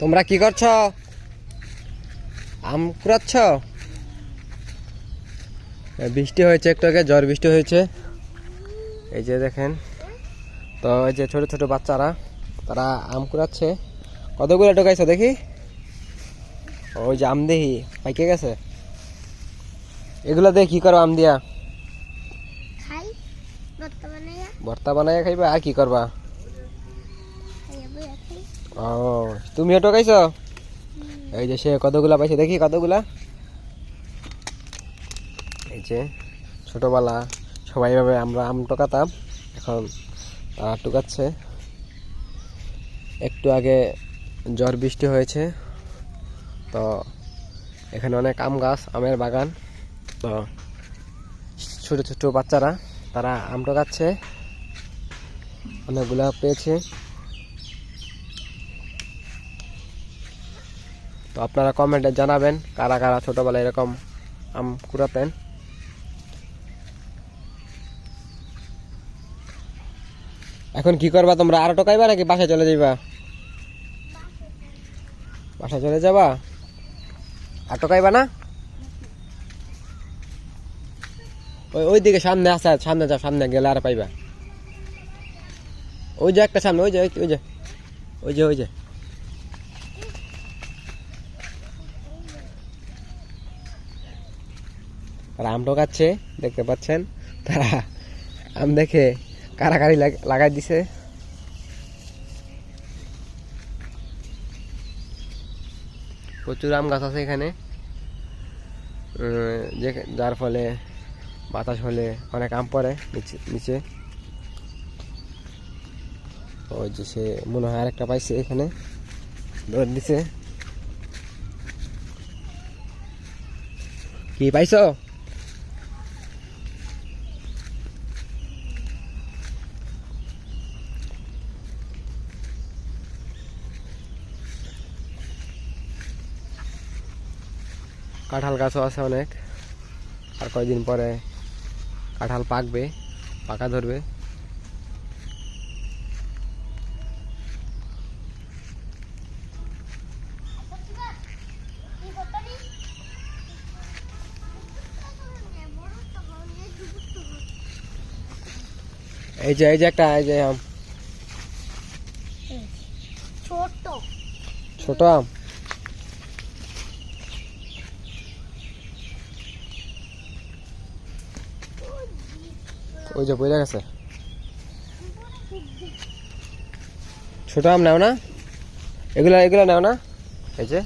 তোমরা কি করছ? আম কুড়াচ্ছ? বৃষ্টি হয়েছে, একটু আগে ঝড় বৃষ্টি হয়েছে। এই যে দেখেন, তো এই যে ছোট ছোট বাচ্চারা তারা আম কুড়াচ্ছে। কতগুলো ঢোকাইছো দেখি? ওই যে আম দেখি পাইকে গেছে। এগুলা দিয়ে কি করো? আম দিয়া ভর্তা বানাইয়া খাইবা? আর কি করবা? ও, তুমিও টোকাইছো? এই যে সে কতগুলা পাইছে দেখি, কতগুলা? এই যে ছোটবেলা সবাই ভাবে আমরা আম টোকাতাম, এখন তারা টোকাচ্ছে। একটু আগে ঝড় বৃষ্টি হয়েছে, তো এখানে অনেক আম গাছ, আমের বাগান। তো ছোট ছোট বাচ্চারা তারা আম টোকাচ্ছে, অনেকগুলা পেয়েছে। তো আপনারা কমেন্টে জানাবেন কারা কারা ছোটবেলায় এরকম আম কুড়াতেন। এখন কি করবা তোমরা? আরো টোকাইবা নাকি বাসায় চলে যাইবা? বাসায় চলে যাবা? আর টোকাইবা না? ওই দিকে সামনে আছে, সামনে যাও, সামনে গেলে আর পাইবা। ওই যে একটা সামনে, ওই যে ওই যে ওই যে ওই যে তারা আম টোকাচ্ছে, দেখতে পাচ্ছেন। তারা আম দেখে কারাকারি লাগাই দিছে। প্রচুর আম গাছ আছে এখানে, যার ফলে বাতাস হলে অনেক আম পড়ে নিচে। ওই যে সে মনে হয় আরেকটা পাইছে, এখানে দৌড় দিছে। কি পাইছো? কাঁঠাল গাছও আছে অনেক, আর কয়েকদিন পরে কাঁঠাল পাকবে, পাকা ধরবে। এই যে একটা, এই যে আম, ছোট আম। ওই যে পড়ে গেছে। ছোট আম নাও না, এগুলা নাও না। এই যে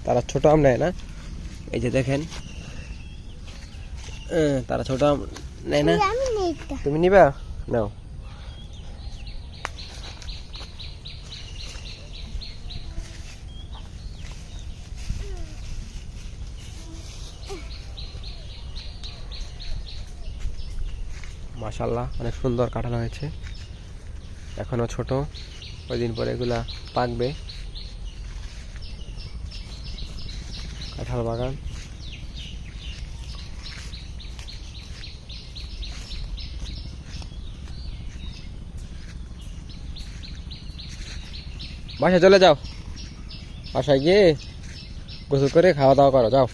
তারা ছোট আম নেয় না, এই যে দেখেন, তারা ছোট আম নেয় না। তুমি নিবা? নাও। মাশাআল্লাহ, অনেক সুন্দর কাঁঠাল হয়েছে, এখনো ছোট, কয়েকদিন পরে এগুলা পাকবে। কাঁঠাল বাগান। বাসায় চলে যাও, বাসায় গিয়ে গোসল করে খাওয়া দাওয়া করো, যাও।